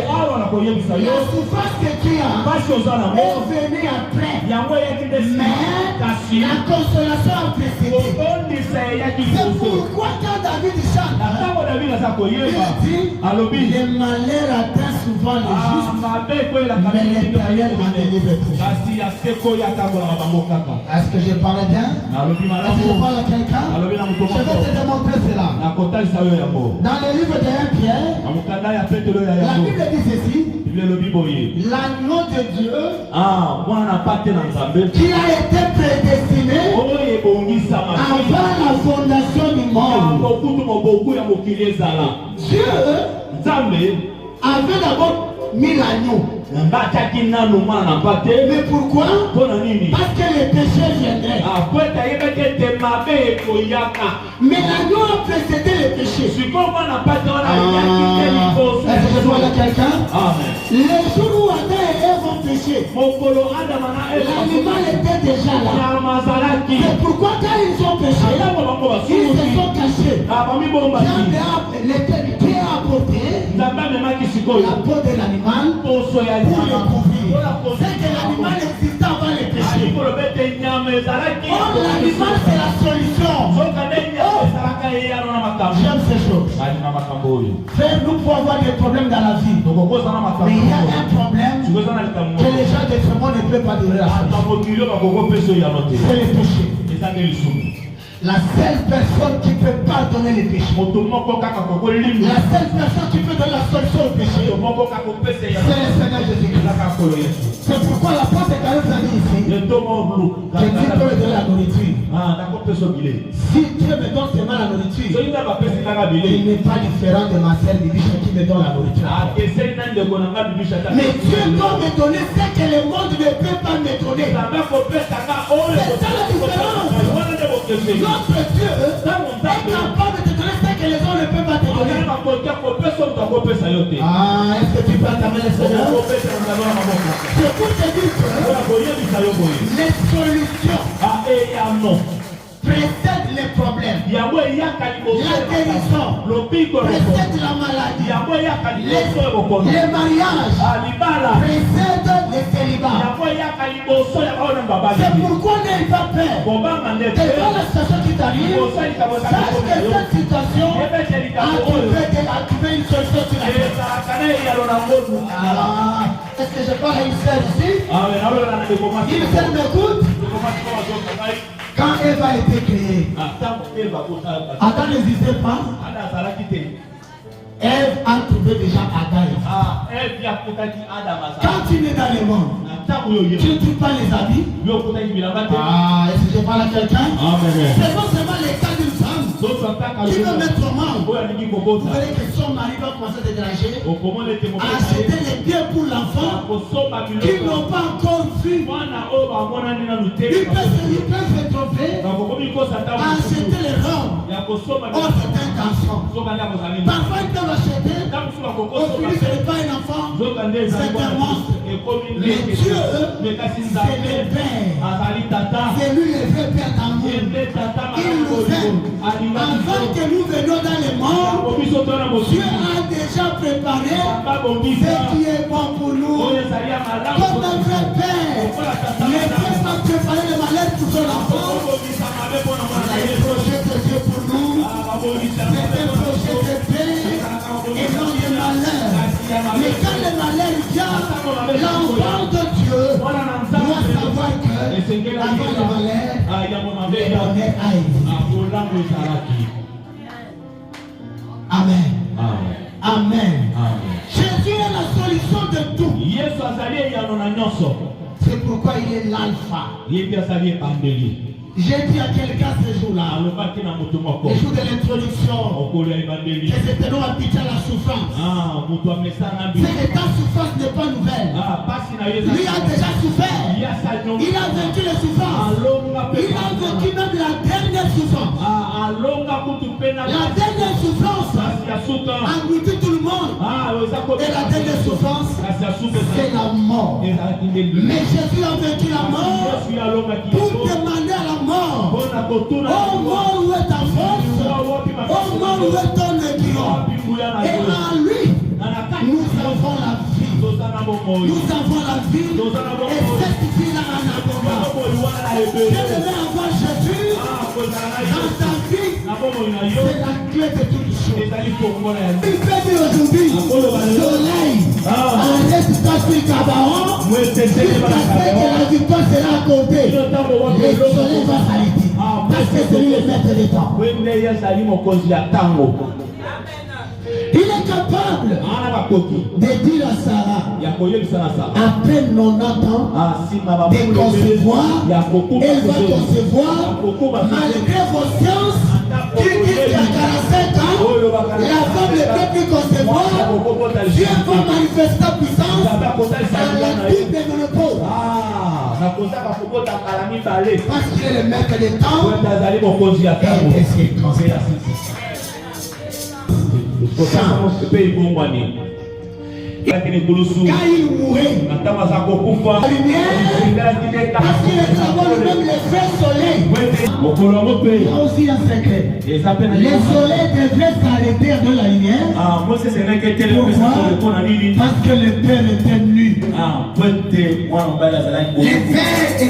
La souffrance que tu as est venue après. Mais la consolation a précédé. C'est pourquoi quand David chante, il dit les malheurs atteignent souvent les justes, mais l'Éternel en délivre toujours. Est-ce que je parle bien? Est-ce que je parle à quelqu'un? Je vais te démontrer cela. Dans le livre de 1 Pierre, la Bible dit ceci: l'agneau de Dieu qui a été prédestiné avant la fondation du monde. Dieu avait d'abord mis l'agneau. Mais pourquoi? Parce que les péchés viendraient. Mais l'agneau a précédé les péchés. Est-ce que je vois là quelqu'un? Le jour où Adam et Ève ont péché, l'animal était déjà là. C'est pourquoi quand ils ont péché, ils se sont cachés. L'éternité a apporté la peau de l'animal pour le couvrir. C'est que l'animal existait avant les péchés. Or l'animal c'est la solution. J'aime ces choses. Frère, nous pouvons avoir des problèmes dans la vie. Mais il y a un problème que les gens de ce monde ne peuvent pas donner la solution. C'est le péché. La seule personne qui ne peut pas donner les péchés, la seule personne qui peut donner la solution au péché, c'est le Seigneur Jésus-Christ. C'est pourquoi la porte est quand même venue ici. Que Dieu peut me donner la nourriture. Si Dieu me donne seulement la nourriture, il n'est pas différent de ma sœur Bibiche qui me donne la nourriture. Mais Dieu doit me donner ce que le monde ne peut pas me donner. C'est ça la différence. Notre Dieu est capable de te donner ce que les gens ne peuvent pas te donner. Est-ce que tu peux entamer le Seigneur? C'est pour te dire que les solutions précèdent les problèmes. La guérison précède la maladie. Les mariages précèdent les célibats. C'est pourquoi n'aie pas peur. Devant la situation qui t'arrive, sache que cette situation a trouvé une solution sur la vie. Est-ce que je parle à une sœur ici? Une sœur m'écoute? Quand Ève a été créée, Adam n'existait pas. Ève a trouvé déjà Adam. Quand tu es dans le monde, tu ne trouves pas les habits. Est-ce que je parle à quelqu'un? C'est non seulement les cas d'une femme qui veut mettre au monde. Vous verrez que son mari va commencer à dégager, à acheter les biens pour l'enfant qu'ils n'ont pas encore vu. Ils peuvent se tromper à acheter les robes. Oh, c'est un garçon. Parfois, ils peuvent acheter. Au final, ce n'est pas un enfant. C'est un monstre. Mais Dieu, c'est le Père. C'est lui le vrai Père d'amour. Il nous aime. Avant que nous venions dans le monde, Dieu a déjà préparé ce qui est bon pour nous. Comme un vrai Père, le Père va préparer le malheur pour son enfant. Il a un projet de Dieu pour nous. C'est un projet de paix et non de malheur. Mais quand le malheur vient, l'enfant de Dieu doit savoir que avant le malheur, le bonheur arrive. Amen. Amen. Jésus est la solution de tout. C'est pourquoi il est l'alpha. J'ai dit à quelqu'un ce jour-là, le jour de l'introduction, que c'était nous habitués à la souffrance. C'est que ta souffrance n'est pas nouvelle. Lui a déjà souffert. Il a vécu les souffrances. Il a vécu même la dernière souffrance. La dernière souffrance engloutit tout le monde. Et la dernière souffrance, c'est la mort. Mais Jésus a vaincu la mort pour demander à la mort. Oh mort, où est ta force? Oh mort, où est ton aiguillon? Et en lui, nous avons la vie. Nous avons la vie. Et cette vie-là en abondance. Bien-aimé, avoir Jésus dans ta vie, c'est la clé de toutes choses. Il fait dire aujourd'hui, soleil, arrête-toi sur Gabaon, jusqu'à ce que la victoire sera accordée. Le soleil va s'arrêter. Parce que c'est lui le maître des temps. Il est capable de dire à Sarah, après 90 ans, de concevoir, elle va concevoir, malgré vos sciences, qui disent qu'il y a 45 ans, la femme ne peut plus concevoir, Dieu va manifester sa puissance à la Bible de monopole. Parce qu'il est le maître des temps et des circonstances. Quand il mourait, la lumière, parce qu'il est travaux même les vrais soleils. Il y a aussi un secret. Les soleils devraient s'arrêter dans la lumière. Pourquoi? Parce que le Père était nu. Le Père